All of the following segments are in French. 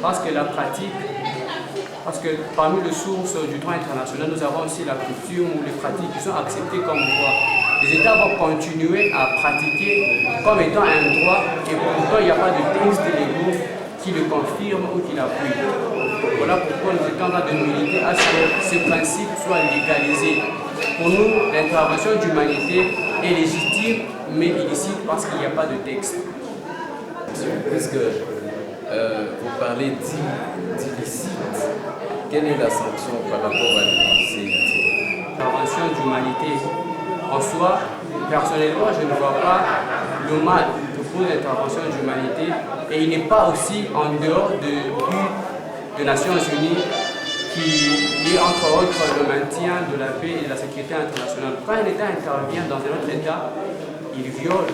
Parce que la pratique, parce que parmi les sources du droit international, nous avons aussi la coutume ou les pratiques qui sont acceptées comme droit. Les États vont continuer à pratiquer comme étant un droit et pourtant il n'y a pas de texte légaux qui le confirme ou qui l'appuie. Voilà pourquoi nous étions en train de militer à ce que ces principes soient légalisés. Pour nous, l'intervention d'humanité est légitime mais illicite parce qu'il n'y a pas de texte. Puisque vous parlez d'illicite, quelle est la sanction par rapport à l'illicéité? L'intervention d'humanité. En soi, personnellement, je ne vois pas le mal pour l'intervention d'humanité et il n'est pas aussi en dehors du but des Nations Unies qui est entre autres le maintien de la paix et de la sécurité internationale. Quand un État intervient dans un autre État, il viole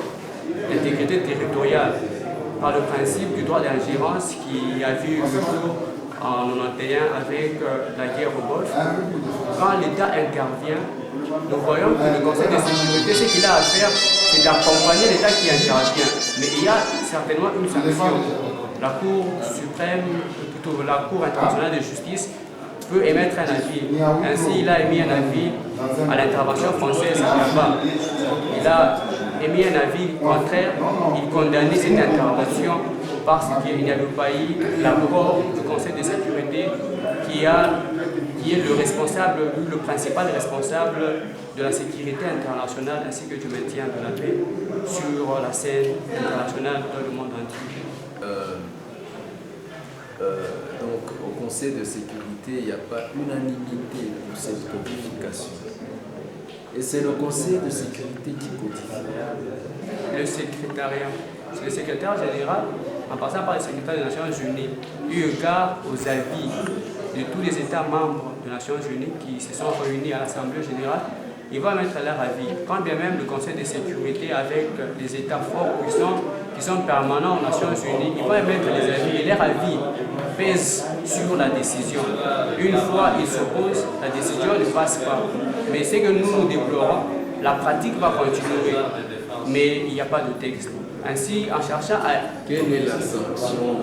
l'intégrité territoriale par le principe du droit d'ingérence qui a vu le jour en 1991 avec la guerre au Golfe. Quand l'État intervient, nous voyons que le Conseil de sécurité, ce qu'il a à faire, c'est d'accompagner l'État qui intervient. Mais il y a certainement une sanction. La Cour suprême, plutôt la Cour internationale de justice, peut émettre un avis. Ainsi, il a émis un avis à l'intervention française là-bas. Il a émis un avis contraire, il condamnait cette intervention parce qu'il y a le pays, l'accord du Conseil de sécurité qui est le responsable, le principal responsable de la sécurité internationale ainsi que du maintien de la paix sur la scène internationale dans le monde entier. Donc au Conseil de sécurité, il n'y a pas unanimité pour cette codification. Et c'est le Conseil de sécurité qui codifie. Le secrétariat. C'est le secrétaire général, en passant par le secrétaire des Nations Unies, eu égard aux avis de tous les États membres des Nations Unies qui se sont réunis à l'Assemblée générale, ils vont mettre leur avis. Quand bien même le Conseil de sécurité, avec les États forts qui sont permanents aux Nations Unies, ils vont émettre les avis et leur avis pèse sur la décision. Une fois ils s'opposent, la décision ne passe pas. Mais ce que nous déplorons, la pratique va continuer, mais il n'y a pas de texte. Ainsi, en cherchant à... Quelle est la sanction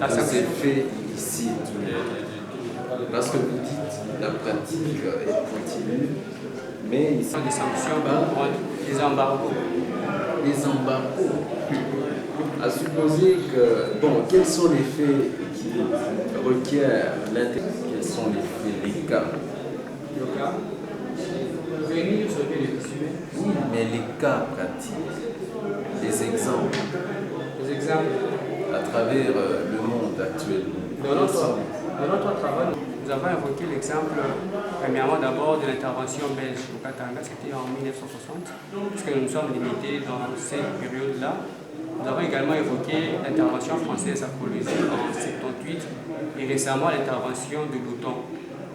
de ces faits illicites? Parce que vous dites la pratique est continue, mais il y a des sanctions contre les embargos. Les embargos. À supposer que, bon, quels sont les faits qui requièrent l'intérêt? Quels sont les faits, les cas? Le cas? Venir sauver les humains. Oui, mais les cas pratiques, les exemples. Les exemples. À travers le monde actuellement. Dans notre travail, nous avons évoqué l'exemple, premièrement d'abord, de l'intervention belge au Katanga, c'était en 1960, puisque nous nous sommes limités dans cette période-là. Nous avons également évoqué l'intervention française à Colosie en 1978 et récemment l'intervention de l'OTAN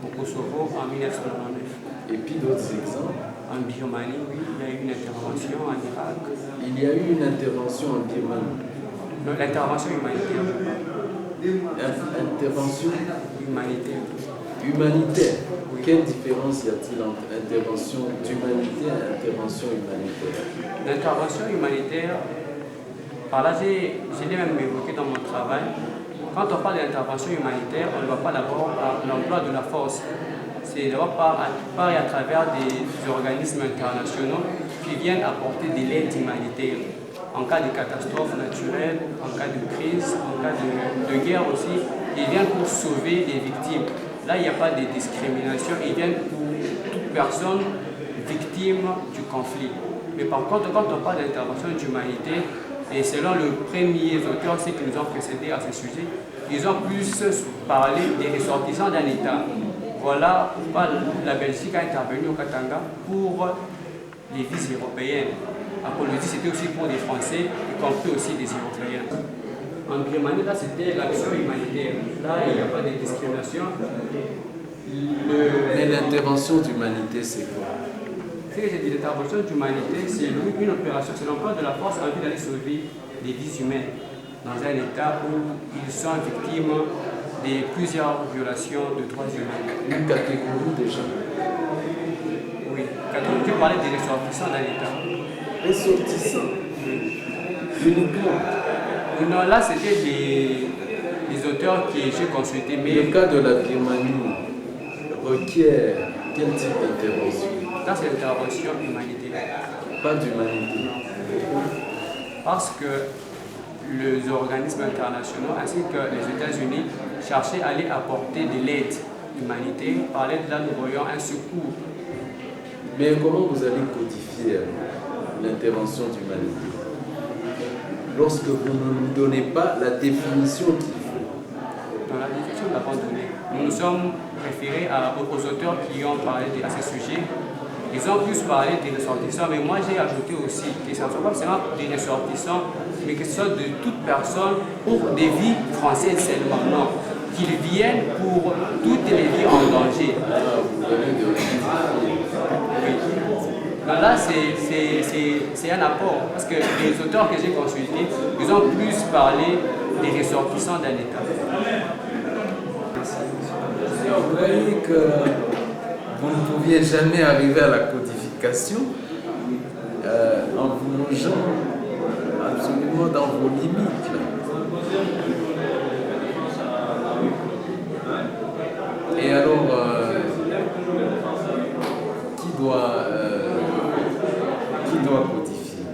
au Kosovo en 1999. Et puis d'autres exemples? En Birmanie, oui, il y a eu une intervention en Irak. Il y a eu une intervention en Birmanie. L'intervention humanitaire. Intervention humanitaire. Humanitaire. Oui. Quelle différence y a-t-il entre intervention d'humanitaire et intervention humanitaire? L'intervention humanitaire, par là, je l'ai même évoqué dans mon travail. Quand on parle d'intervention humanitaire, on ne voit pas d'abord l'emploi de la force. C'est d'abord par et à travers des organismes internationaux qui viennent apporter de l'aide humanitaire. En cas de catastrophe naturelle, en cas de crise, en cas de guerre aussi, ils viennent pour sauver les victimes. Là, il n'y a pas de discrimination, ils viennent pour toute personne victime du conflit. Mais par contre, quand on parle d'intervention d'humanité, et selon le premier auteur, ceux qui nous ont précédés à ce sujet, ils ont plus parlé des ressortissants d'un État. Voilà pourquoi la Belgique a intervenu au Katanga pour les vises européennes. À Colosie, c'était aussi pour des Français, y compris aussi des Européens. En Birmanie, là, c'était l'action humanitaire. Là, il n'y a pas de discrimination. Mais l'intervention d'humanité, c'est quoi? Ce que j'ai dit, l'intervention d'humanité, c'est une opération, c'est l'emploi de la force en vue d'aller sauver des vies humaines dans un état où ils sont victimes de plusieurs violations de droits humains. Une catégorie déjà? Oui, catégorie qui parlait des ressortissants d'un état. Ressortissants? Uniquement? Non, là c'était les auteurs que j'ai consultés. Mais le cas de la Birmanie requiert quel type d'intervention? dans cette intervention humanitaire. Pas d'humanité. Parce que les organismes internationaux ainsi que les États-Unis cherchaient à aller apporter de l'aide humanitaire. Par l'aide là, nous voyons un secours. Mais comment vous allez codifier l'intervention d'humanité lorsque vous ne nous donnez pas la définition qu'il faut? Dans la définition, nous l'avons donnée. Nous nous sommes référés aux auteurs qui ont parlé à ce sujet. Ils ont plus parlé des ressortissants, mais moi j'ai ajouté aussi que ce ne soit pas seulement des ressortissants, mais que ce soit de toute personne pour des vies françaises seulement. Non, qu'ils viennent pour toutes les vies en danger. Donc là, c'est un apport, parce que les auteurs que j'ai consultés, ils ont plus parlé des ressortissants d'un État. Vous voyez que vous ne pouviez jamais arriver à la codification en vous longeant absolument dans vos limites. Et alors, qui doit codifier?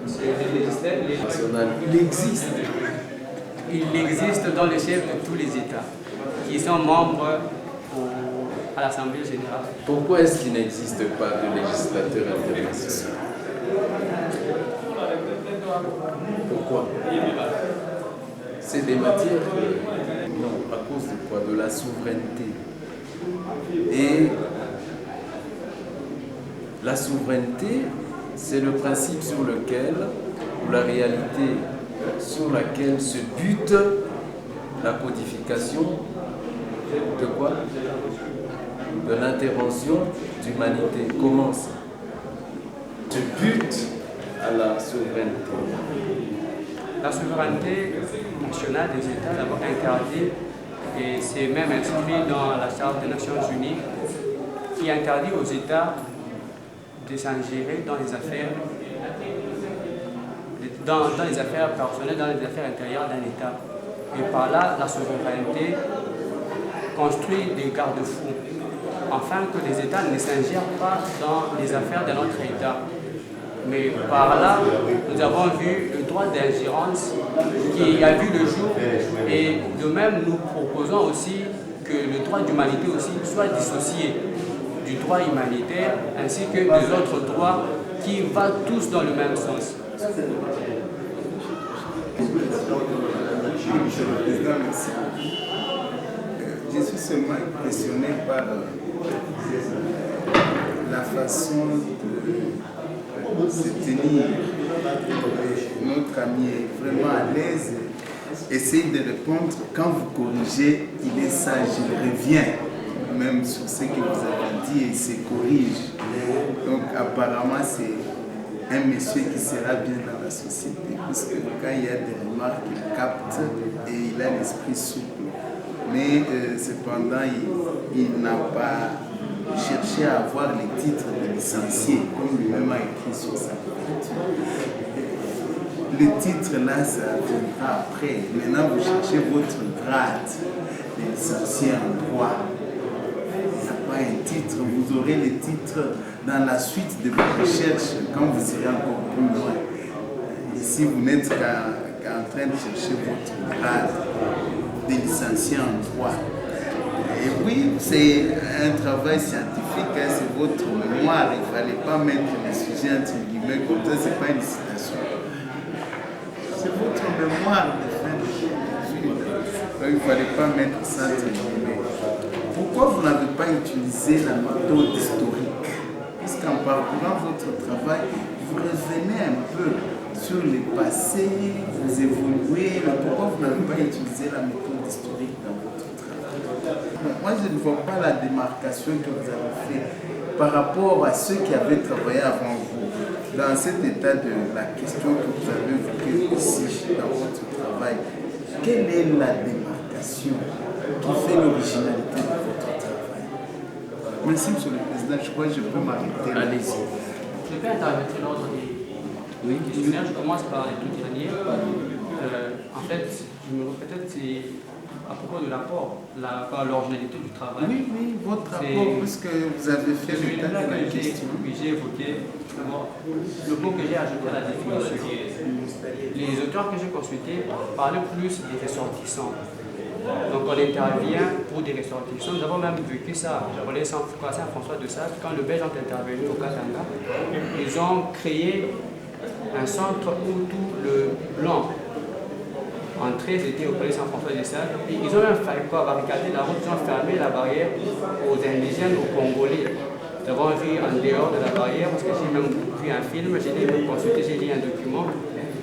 C'est le législateur. Il existe. Il existe dans les chefs de tous les États qui sont membres à l'Assemblée générale. Pourquoi est-ce qu'il n'existe pas de législateur international? Pourquoi? C'est des matières. Non, à cause de quoi? De la souveraineté. Et la souveraineté, c'est le principe sur lequel, ou la réalité sur laquelle se bute la codification de quoi? De l'intervention d'humanité. Comment ça? Se bute à la souveraineté. La souveraineté nationale des États d'abord interdit, et c'est même inscrit dans la Charte des Nations Unies, qui interdit aux États de s'ingérer dans les affaires personnelles, dans les affaires intérieures d'un État. Et par là, la souveraineté construit des garde-fous, afin que les États ne s'ingèrent pas dans les affaires de notre État. Mais par là, nous avons vu le droit d'ingérence qui a vu le jour, et de même nous proposons aussi que le droit d'humanité aussi soit dissocié du droit humanitaire ainsi que des autres droits qui vont tous dans le même sens. Monsieur le Président, merci. Je suis seulement impressionné par la façon de se tenir. Notre ami est vraiment à l'aise. Essayez de répondre. Quand vous corrigez, il est sage, il revient même sur ce que vous avez dit et se corrige. Donc apparemment c'est un monsieur qui sera bien dans la société, parce que quand il y a des remarques, il capte et il a l'esprit souple. Mais cependant, il n'a pas cherché à avoir les titres de licencié, comme lui-même a écrit sur sa couverture. Le titre là, ça viendra après. Maintenant, vous cherchez votre grade de licencié en droit. Il n'y a pas un titre, vous aurez les titres dans la suite de vos recherches quand vous serez encore plus loin. Ici, vous n'êtes qu'en train de chercher votre grade de licencié en droit. Et oui, c'est un travail scientifique, hein, c'est votre mémoire. Il ne fallait pas mettre les sujets entre guillemets comme ça, ce n'est pas une citation. C'est votre mémoire de fin d'études. Donc il ne fallait pas mettre ça entre guillemets. Pourquoi vous n'avez pas utilisé la méthode historique? Parce qu'en parcourant votre travail, vous revenez un peu sur le passé, vous évoluez, mais pourquoi vous n'avez pas utilisé la méthode historique dans votre travail? Moi, je ne vois pas la démarcation que vous avez faite par rapport à ceux qui avaient travaillé avant vous. Dans cet état de la question que vous avez vécue ici, dans votre travail, quelle est la démarcation qui fait l'originalité de votre travail? Merci, Monsieur le Président. Je crois que je peux m'arrêter. Allez-y. Je peux intervenir l'ordre des questionnaires. Je commence par les tout derniers. En fait, je me répète, c'est à propos de l'apport, l'originalité du travail. Oui, oui, votre rapport, puisque vous avez fait l'état de la question. Oui, j'ai évoqué le mot que j'ai ajouté à la définition. Les auteurs que j'ai consultés parlaient plus des ressortissants. Donc on intervient pour des ressortissants. Nous avons même vécu ça. J'appelais ça Saint-François de Sales. Quand le Belge est intervenu au Katanga, ils ont créé un centre où tout le blanc entrée, c'était au palais Saint-François de Sales. Et ils ont même fait quoi, barricader la route, ils ont fermé la barrière aux indigènes, aux Congolais. Nous avons vu en dehors de la barrière, parce que j'ai même vu un film, j'ai consulté, j'ai lu un document.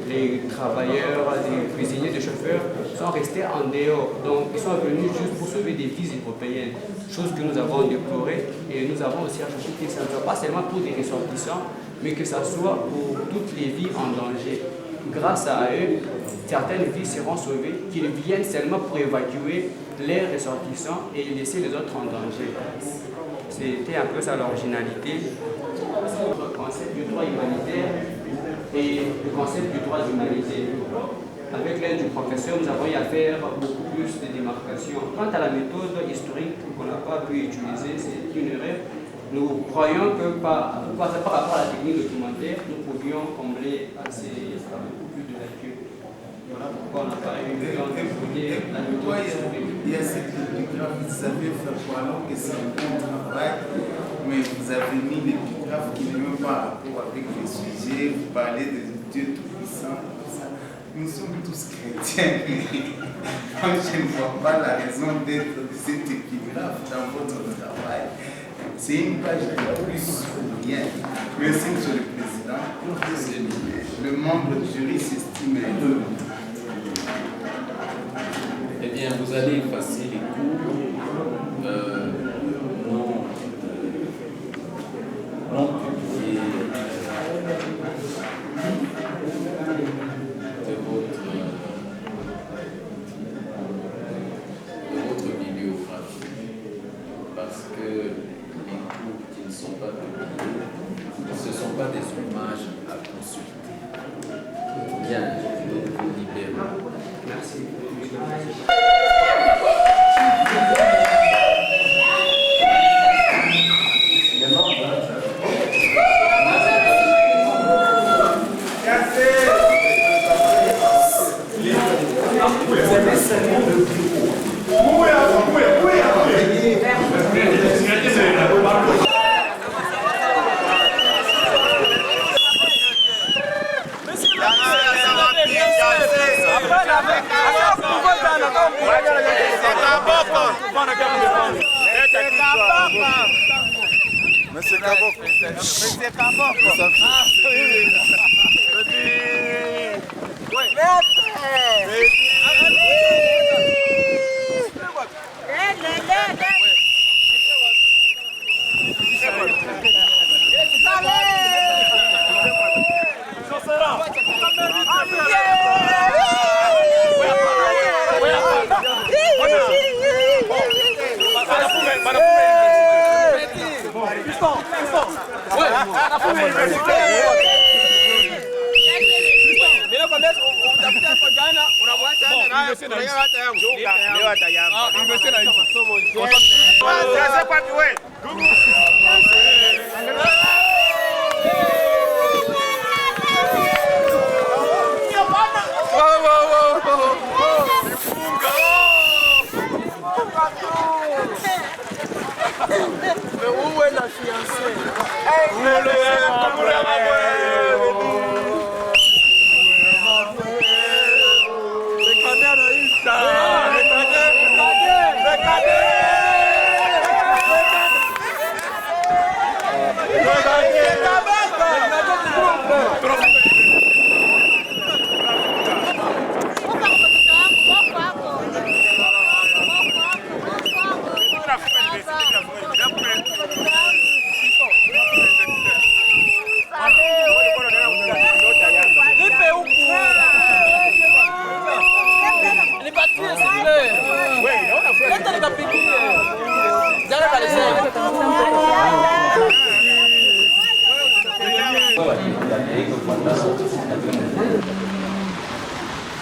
Les travailleurs, les cuisiniers, les chauffeurs sont restés en dehors. Donc, ils sont venus juste pour sauver des vies européennes. Chose que nous avons déplorée. Et nous avons aussi ajouté que ça ne soit pas seulement pour des ressortissants, mais que ça soit pour toutes les vies en danger. Grâce à eux, certaines vies seront sauvées, qu'ils viennent seulement pour évacuer les ressortissants et laisser les autres en danger. C'était un peu ça l'originalité. Le concept du droit humanitaire et le concept du droit d'humanité. Avec l'aide du professeur, nous avons eu à faire beaucoup plus de démarcations. Quant à la méthode historique qu'on n'a pas pu utiliser, c'est une erreur. Nous croyons que par rapport à la technique documentaire, nous pouvions combler beaucoup plus de lacunes. Voilà pourquoi on n'a pas eu la méthode historique. Il y a cette épigraphe, vous savez faire quoi alors que c'est un bon travail, mais vous avez mis l'épigraphe qui n'a même pas rapport avec le sujet, vous parlez des dieux tout-puissants, tout ça. Nous sommes tous chrétiens. Moi, je ne vois pas la raison d'être de cette épigraphe dans votre travail. C'est une page de plus ou rien. Merci, Monsieur le Président. Le membre du jury s'estime heureux. Eh bien, vous allez effacer les cours non publiés de votre bibliographie, parce que les cours qui ne sont pas publiés, ce ne sont pas des images à consulter. Bien, je vous libère. Merci. Monsieur Kaboko. Monsieur Kaboko. Où est la fiancée?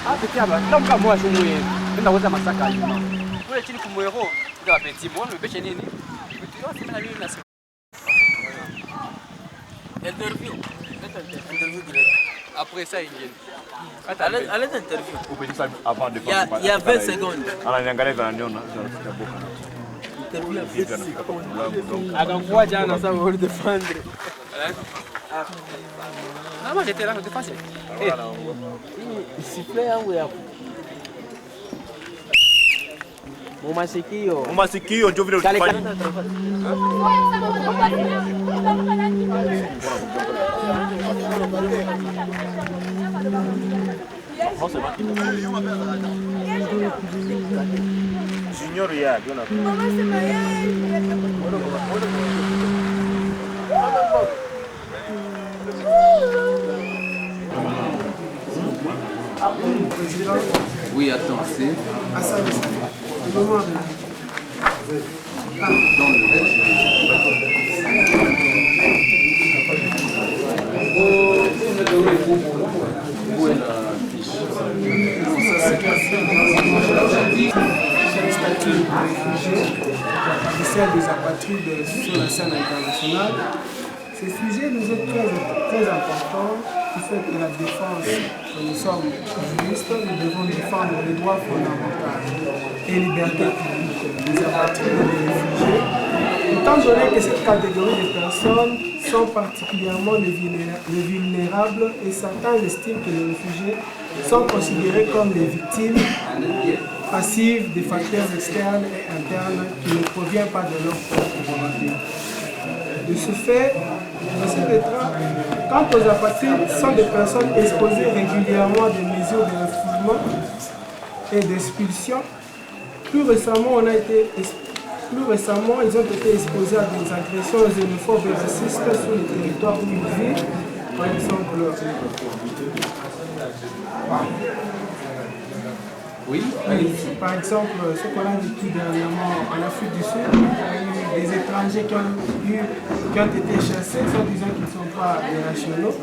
Ah, petit, donc moi, je suis un peu de massacre. Pour les petits héros, il y a un petit monde, le petit nini. Interview. Après ça, il vient. Allez, interview. Il y a 20 secondes. Akakuwa jana sasa wewe defendre. Ah, moi j'étais là, je défensais. Sifflet yangu ya. Mumasikio ndio vile utafanya. Junior ya, dona. Oui, attends, c'est... Le statut de réfugié et celle des apatrides sur la scène internationale. Ce sujet nous est très important du fait de la défense que nous sommes juristes, nous devons défendre les droits fondamentaux et libertés publiques des apatrides et des réfugiés, étant donné que cette catégorie de personnes sont particulièrement les vulnérables et certains estiment que les réfugiés sont considérés comme des victimes passives des facteurs externes et internes qui ne proviennent pas de leur propre volonté. De ce fait, à cet état, quant aux apatrides, sont des personnes exposées régulièrement à des mesures de refoulement et d'expulsion. Plus récemment, ils ont été exposés à des agressions xénophobes et racistes sur le territoire où ils vivent. Par exemple, Oui, par exemple, ce qu'on a vécu dernièrement en Afrique du Sud, il y a eu des étrangers qui ont été chassés, soit disant qu'ils ne sont pas des nationaux.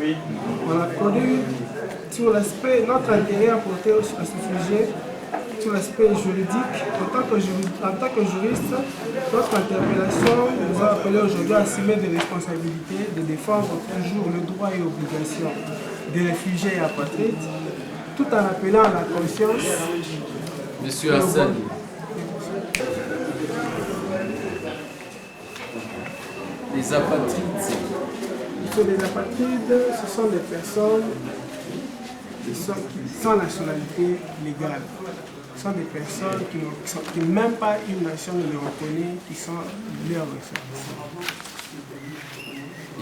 On a connu sur l'aspect, notre intérêt à porter à ce sujet, sur l'aspect juridique. En tant que juriste, notre interpellation nous a appelé aujourd'hui à assumer des responsabilités, de défendre toujours le droit et l'obligation des réfugiés et apatrides, tout en appelant à la conscience. Monsieur Hassan. Les apatrides, Les apatrides, ce sont des personnes sans nationalité légale. Ce sont des personnes qui même pas une nation ne les reconnaît, qui sont leurs ressortissants.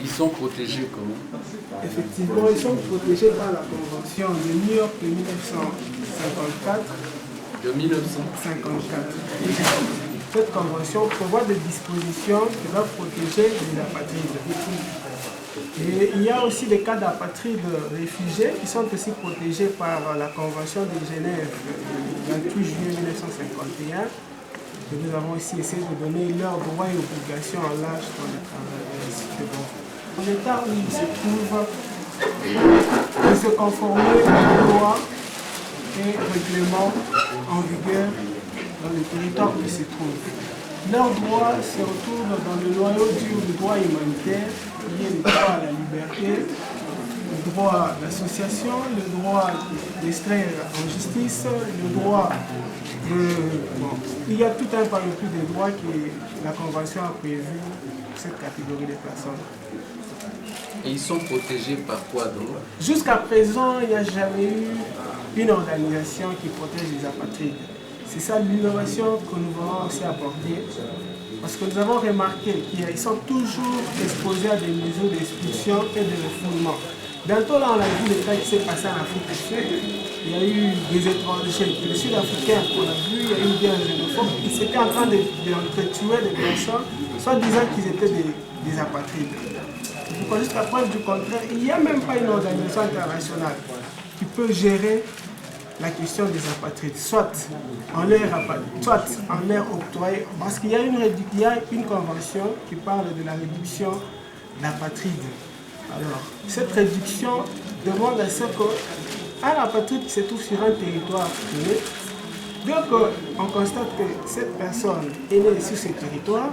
ils sont protégés comment? Effectivement, ils sont protégés par la Convention de New York de 1954. De 1954. Cette convention prévoit des dispositions qui doivent protéger les apatrides. Et il y a aussi des cas d'apatrides réfugiés qui sont aussi protégés par la Convention de Genève du 28 juillet 1951. Et nous avons aussi essayé de donner leurs droits et obligations en l'âge pour le travail. En l'état où ils se trouvent, de se conformer aux lois et règlements en vigueur dans le territoire où ils se trouvent. Leurs droits se retrouvent dans le noyau dur du droit humanitaire, qui est le droit à la liberté, le droit d'association, le droit d'extraire en justice, le droit de... Bon, il y a tout un panoplie de droits que la Convention a prévu pour cette catégorie de personnes. Et ils sont protégés par quoi donc? Jusqu'à présent, il n'y a jamais eu une organisation qui protège les apatrides. C'est ça l'innovation que nous voulons aussi apporter. Parce que nous avons remarqué qu'ils sont toujours exposés à des mesures d'expulsion et de refoulement. Bientôt, là, on a vu le cas qui s'est passé en Afrique du Sud. Il y a eu des étrangers, des Sud-Africains qu'on a vu, il y a eu des xénophobes qui étaient en train d'entretuer des personnes, soit disant qu'ils étaient des apatrides. Jusqu'à preuve du contraire, il n'y a même pas une organisation internationale qui peut gérer la question des apatrides, soit en l'air octroyé, parce qu'il y a une convention qui parle de la réduction d'apatrides. Alors, cette réduction demande à ce que un apatride qui se trouve sur un territoire donné, dès qu'on constate que cette personne est née sur ce territoire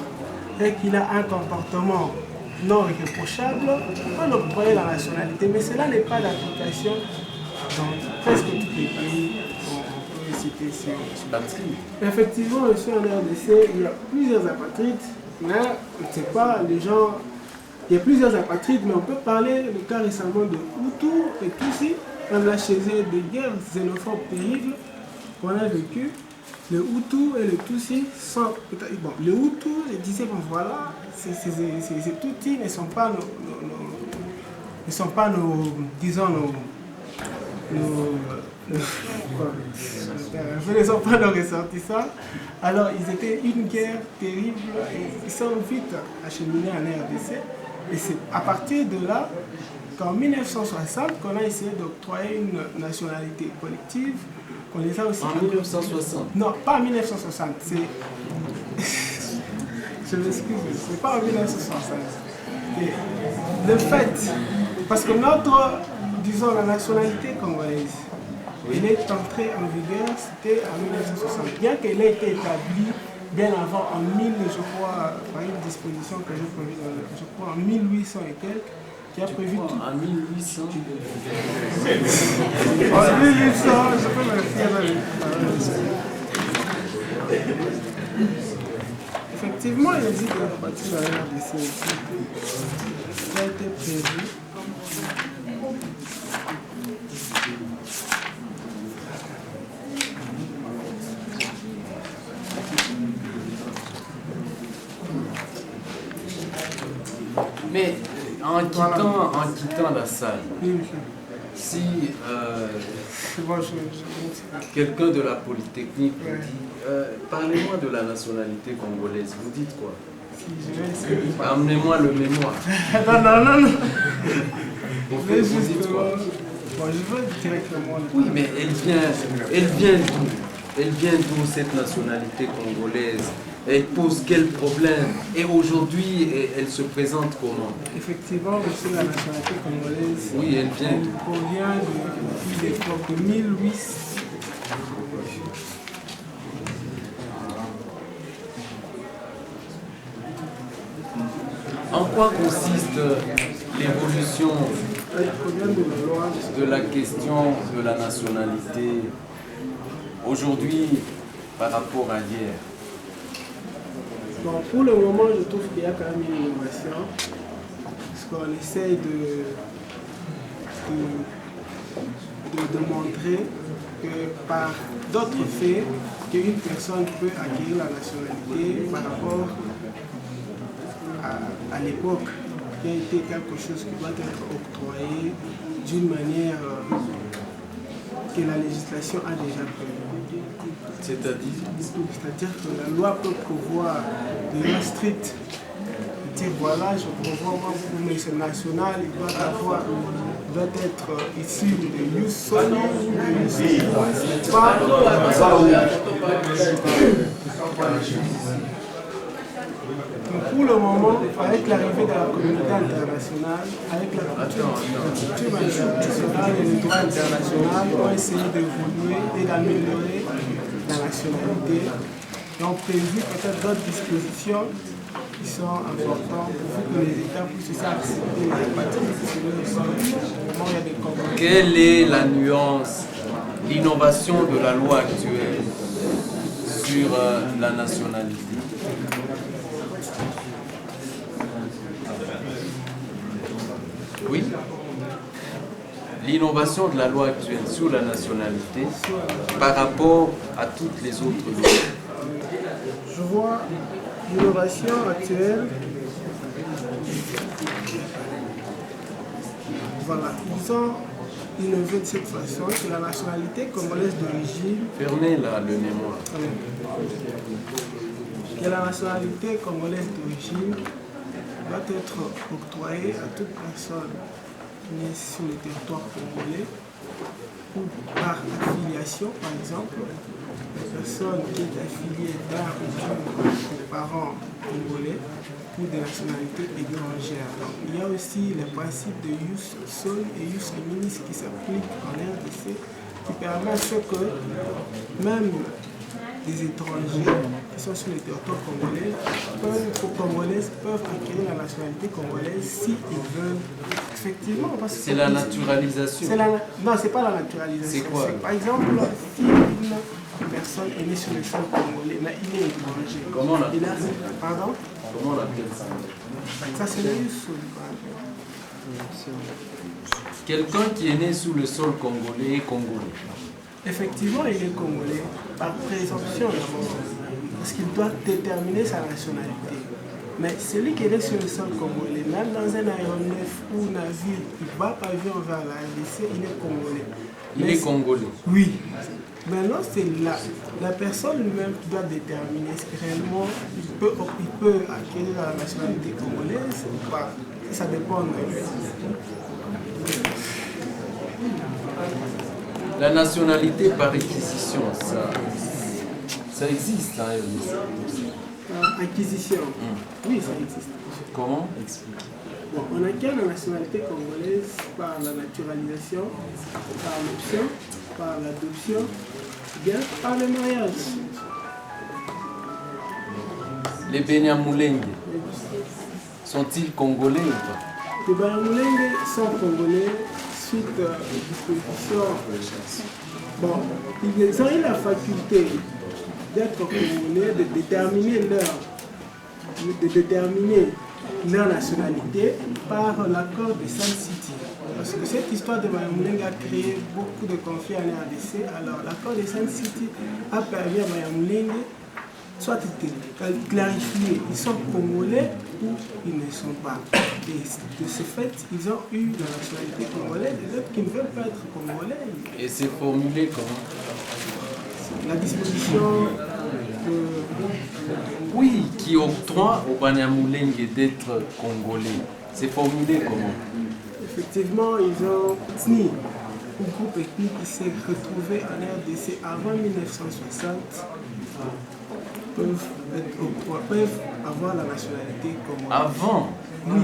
et qu'il a un comportement non irréprochable, on octroie la nationalité. Mais cela n'est pas d'application dans presque tous les pays qu'on peut citer sur Effectivement, aussi en RDC, il y a plusieurs apatrides, mais c'est pas les gens. Il y a plusieurs apatrides, mais on peut parler le cas récemment de Hutu et Tutsi. On a chez eux des guerres xénophobes terribles qu'on a vécues. Le Hutu et le Tutsi sont... Bon, le Hutu disait, bon voilà, ces Tutsis ne sont pas ne sont pas nos ressortissants. Alors, ils étaient une guerre terrible et ils sont vite acheminés en RDC. Et c'est à partir de là qu'en 1960, qu'on a essayé d'octroyer une nationalité collective. On les a aussi en 1960? Non, pas en 1960. C'est... Je m'excuse, ce n'est pas en 1960. Et le fait, parce que notre, disons, la nationalité congolaise, elle est entrée en vigueur, c'était en 1960. Bien qu'elle ait été établie bien avant, en 1000, je crois, par une disposition que j'ai prévue, je crois, en 1800 et quelques, qui a prévu tout. En 1800? En 1800, je peux me refaire. Effectivement, il existe des parties dans la RDC aussi. Ça a été prévu. Mais en quittant la salle, si quelqu'un de la Polytechnique vous dit parlez-moi de la nationalité congolaise, vous dites quoi? Amenez-moi le mémoire. Non. Vous dites quoi? Bon, je veux directement. Oui, mais elle vient d'où? Elle vient d'où cette nationalité congolaise? Elle pose quel problème? Et aujourd'hui, elle se présente comment? Effectivement, aussi la nationalité congolaise. Oui, elle vient d'où? Provient depuis l'époque de 1800. En quoi consiste l'évolution de la question de la nationalité aujourd'hui par rapport à hier? Bon, pour le moment, je trouve qu'il y a quand même une innovation, parce qu'on essaye de montrer que par d'autres faits, qu'une personne peut acquérir la nationalité par rapport à l'époque, qui a été quelque chose qui doit être octroyé d'une manière que la législation a déjà prévue. C'est-à-dire que la loi peut prévoir de lois strictes. Dire voilà, je prévois moi pour mes national, il doit être issu de Ius Soli, de Ius pour le moment, avec l'arrivée de la communauté internationale, avec la culture internationale et le droit international, on va essayer d'évoluer et d'améliorer la nationalité. Et on prévu peut-être d'autres dispositions qui sont importantes pour que les États puissent accepter les parties. Quelle est la nuance, l'innovation de la loi actuelle sur la nationalité? Oui. L'innovation de la loi actuelle sur la nationalité par rapport à toutes les autres lois. Je vois l'innovation actuelle. Voilà, ils ont innové de cette façon que la nationalité congolaise d'origine. Fermez là le mémoire. Que la nationalité congolaise d'origine doit être octroyée à toute personne née sur le territoire congolais ou par affiliation, par exemple, la personne qui est affiliée d'un ou deux parents congolais ou de nationalité étrangère. Donc, il y a aussi le principe de jus soli et jus communis qui s'applique en RDC, qui permet à ce que même des étrangers qui sont sur le territoire congolais peuvent acquérir la nationalité congolaise s'ils veulent. Effectivement, parce que c'est la naturalisation. Non, c'est pas la naturalisation. C'est quoi? Par exemple, si une personne est née sur le sol congolais, mais il est étranger. Comment on l'appelle? Pardon? Comment on l'appelle ça? Ça, c'est le jus soli. Quelqu'un qui est né sous le sol congolais est congolais. Effectivement, il est congolais, par présomption, parce qu'il doit déterminer sa nationalité. Mais celui qui est né sur le sol congolais, même dans un aéronef ou un navire, il ne va pas vivre vers la RDC, il est congolais. Il est congolais. Oui. Maintenant, c'est la personne lui-même qui doit déterminer si réellement il peut acquérir la nationalité congolaise ou pas. Ça dépend de lui. La nationalité par réquisition, ça existe, hein, Acquisition. Oui, ça existe. Comment? Explique. Bon, on acquiert la nationalité congolaise par la naturalisation, par l'option, par l'adoption, bien par le mariage. Les Banyamulenge sont-ils congolais ou pas? Les Banyamulenge sont congolais suite aux dispositions. Bon, ils ont eu la faculté d'être congolais, de déterminer leur nationalité par l'accord de Sun City. Parce que cette histoire de Banyamulenge a créé beaucoup de conflits en RDC. Alors l'accord de Sun City a permis à Banyamulenge soit de clarifier, ils sont congolais ou ils ne sont pas. Et de ce fait, ils ont eu la nationalité congolaise, et d'autres qui ne veulent pas être congolais. Et c'est formulé comment? La disposition Oui, qui octroie aux Banyamulenge d'être congolais. C'est formulé comment? Effectivement, ils ont ethnie, un groupe ethnique qui s'est retrouvé en RDC avant 1960. Peuvent avoir la nationalité congolaise. Avant? Oui,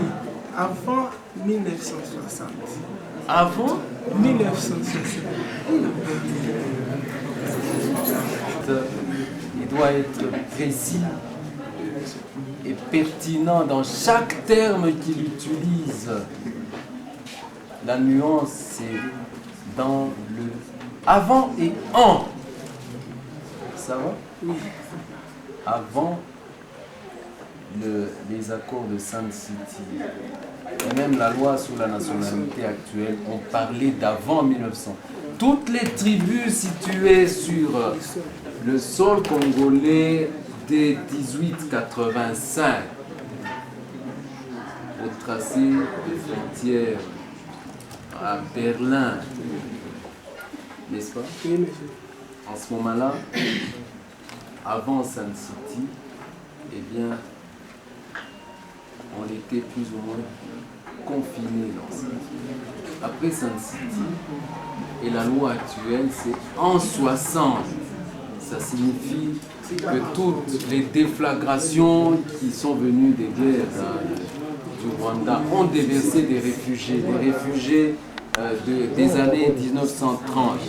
avant 1960. Avant? 1960. Il doit être précis et pertinent dans chaque terme qu'il utilise. La nuance, c'est dans le avant et en. Ça va? Oui. Avant les accords de Sun City, et même la loi sur la nationalité actuelle, ont parlé d'avant 1900. Toutes les tribus situées sur le sol congolais dès 1885, au tracé des frontières à Berlin, n'est-ce pas? Oui, monsieur. En ce moment-là, avant Sun City, eh bien, on était plus ou moins confinés dans ça. Après Sun City, et la loi actuelle, c'est en 60. Ça signifie que toutes les déflagrations qui sont venues des guerres du Rwanda ont déversé des réfugiés des années 1930.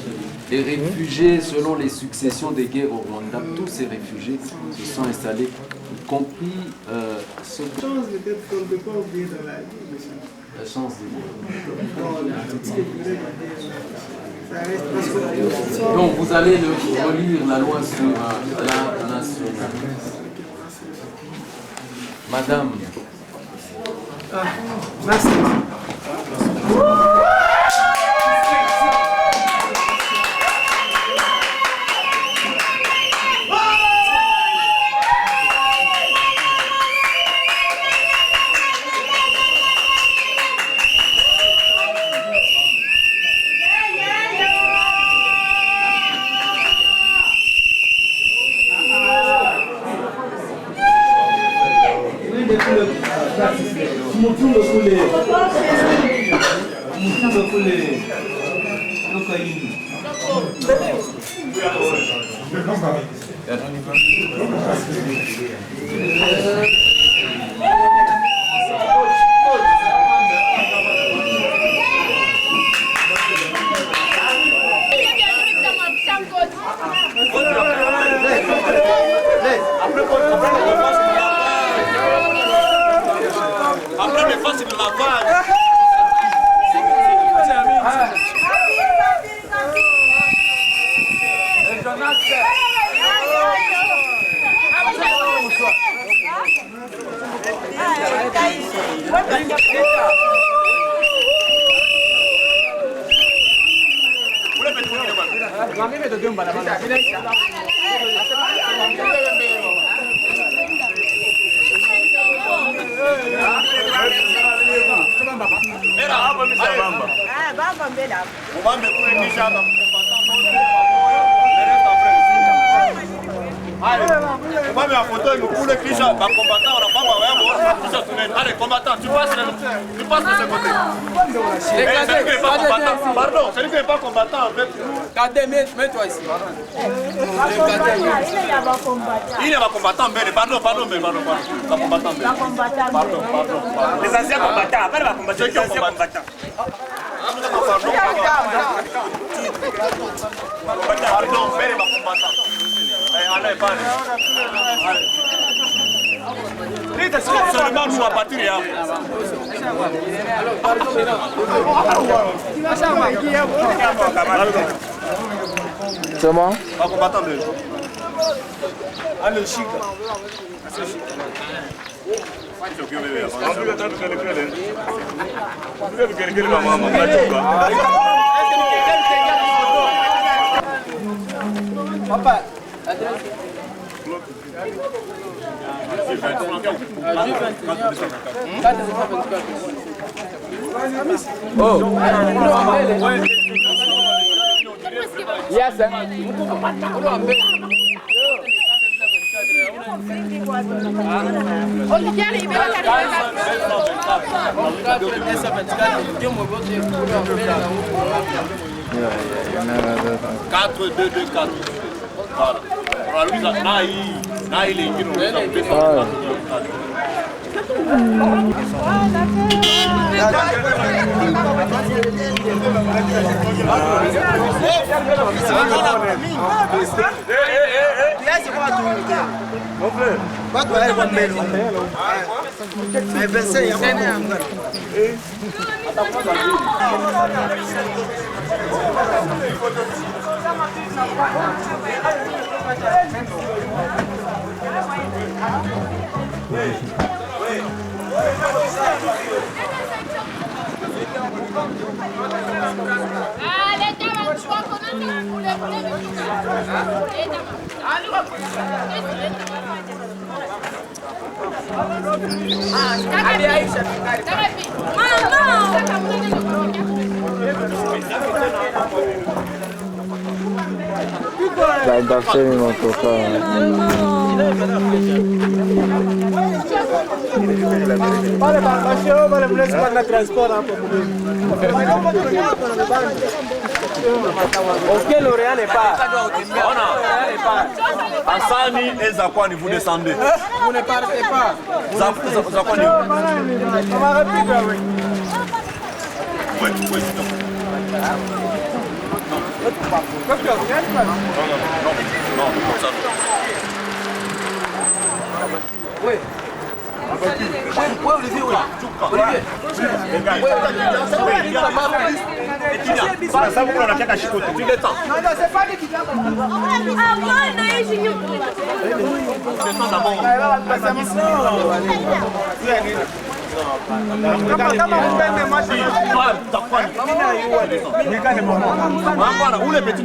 Les réfugiés, selon les successions des guerres au Rwanda, tous ces réfugiés se sont installés, y compris ceux qui... La chance peut-être qu'on ne peut pas oublier dans la vie, monsieur. La chance de Bon, tout ce que vous voulez dire, ça reste parce que... Donc vous allez relire la loi sur la nationalité. Madame. Ah, merci. Après les faces de la vague. Tu passes de ce côté. Pardon, celui qui n'est pas combattant en fait. Cadet, mets-toi ici. Il est pas combattant, mais pardon. Pas combattant, mais. Pardon. Les anciens combattants, après les combattants, les anciens combattants. Pardon, mais les combattants. Allez, parle. Seulement nous à partir là. C'est bon? Pas combattant de. Allez, chic. Papa, oh, yes, sir. Da film o to. Vale, baixou, vale, mulher se paga transporte lá para Ok, L'Oréal n'est pas. Hassani et Zakwani, vous descendez. Vous ne partez pas. Zakwani. On va repiquer, oui. Oui. Non, comme ça. Oui. Olivier, oui. Ça vous prend la carte à chicoter. Tu l'étends. Non, c'est pas lui qui vient. Descends d'abord. Où les petits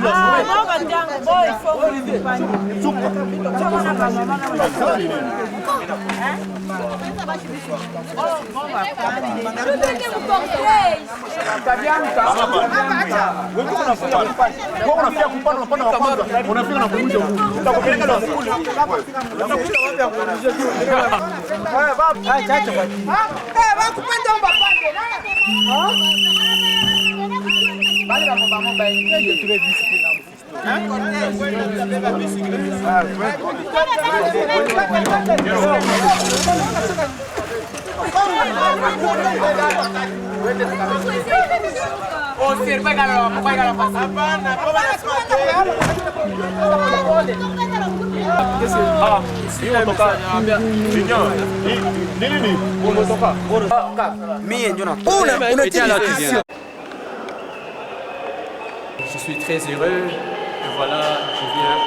Je suis très heureux et voilà, je viens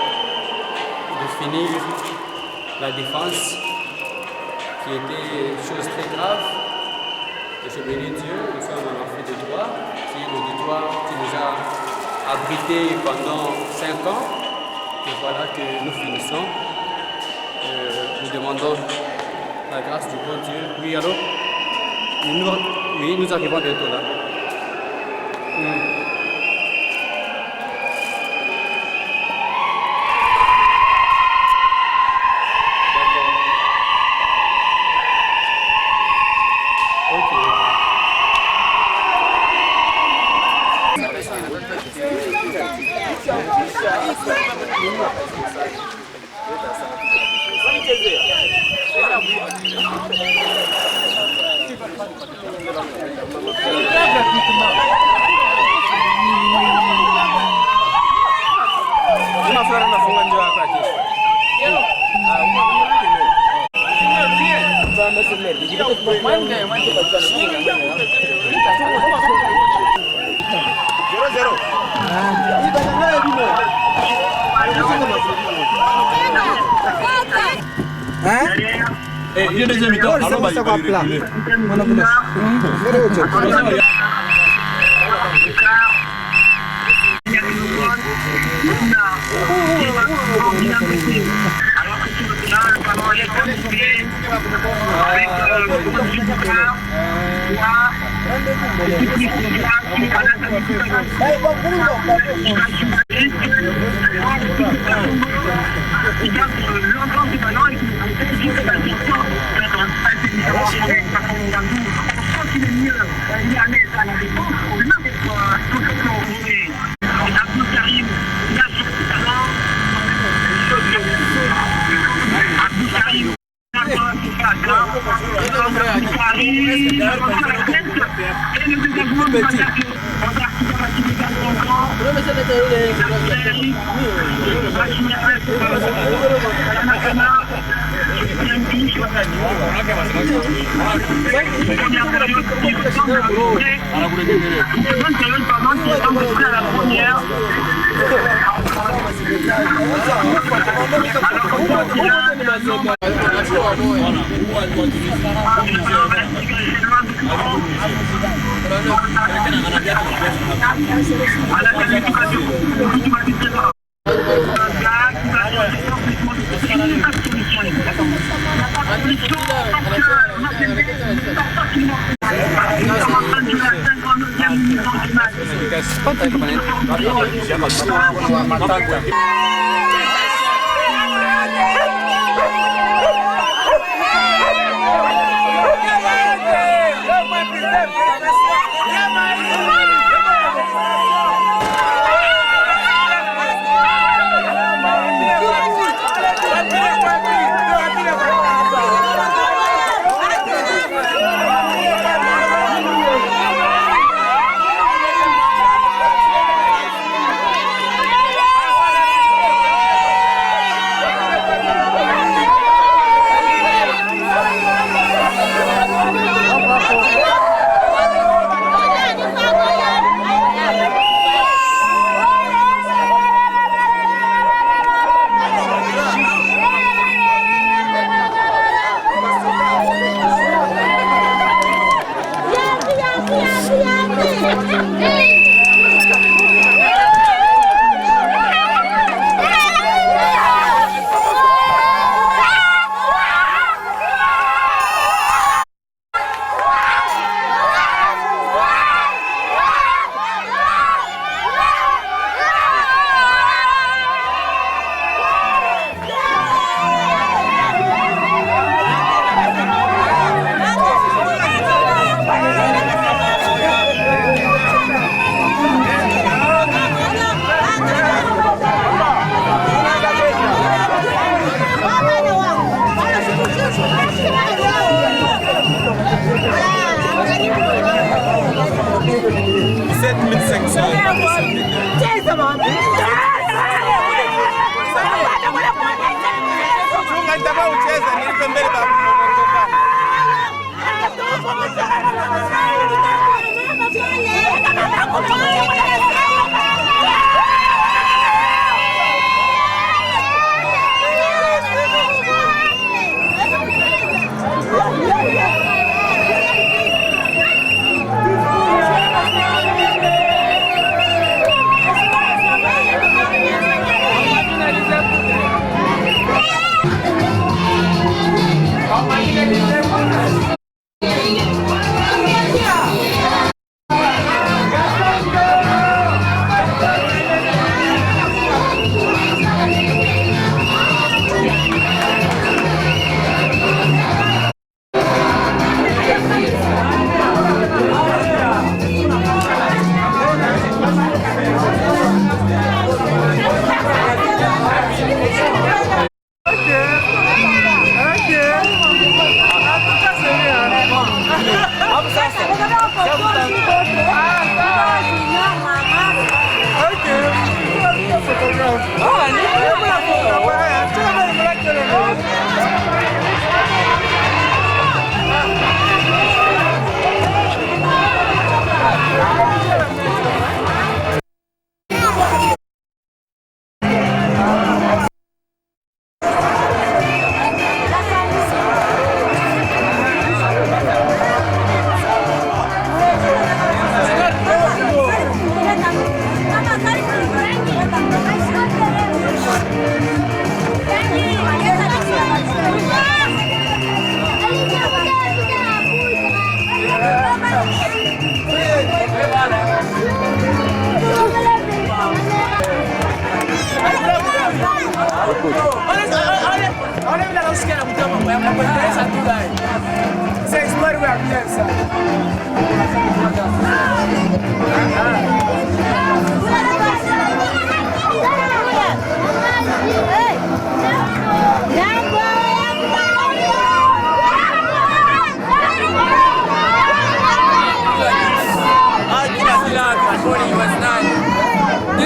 de finir la défense qui était une chose très grave. Et je bénis Dieu, nous sommes en enfant de droit, qui est l'auditoire qui nous a abrités pendant 5 ans. Et voilà que nous finissons. Nous demandons la grâce du bon Dieu. Oui, allô? Oui, nous arrivons bientôt là. Il y a deuxième mi-temps. Alors, bah, il va reculer.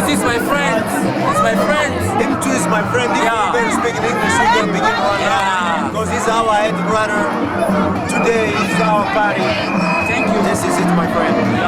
This is my friend. It's my friend. Him too is my friend. If you better speak in English, we can begin one now. Because he's our head brother. Today is our party. Thank you. This is it, my friend.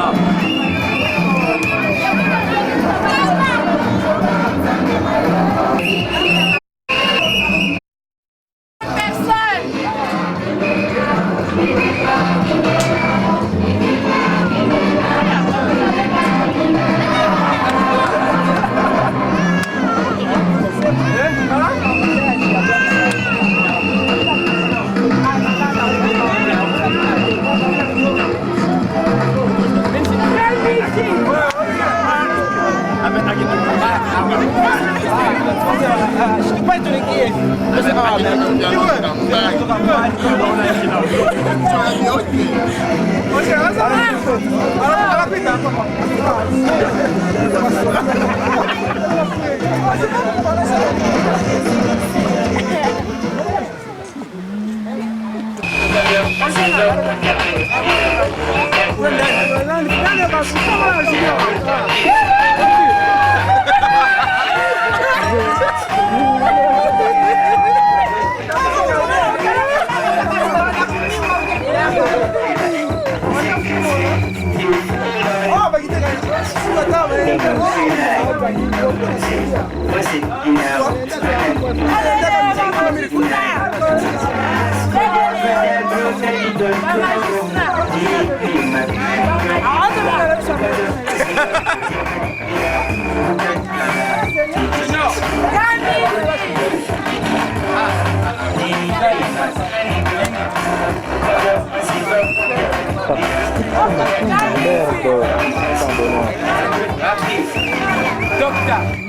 Doctor.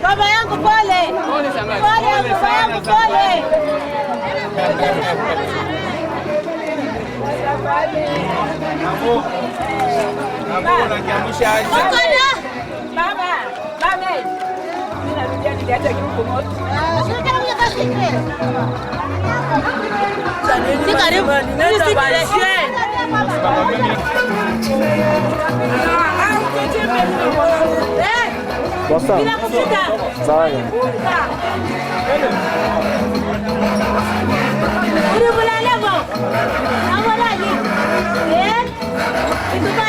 Baba yangu pole. Pole baba yangu pole. Baba, baba. Ninarudia niliacha kiuko moto. Si karibu. Si karibu. What's up? Sorry. Itu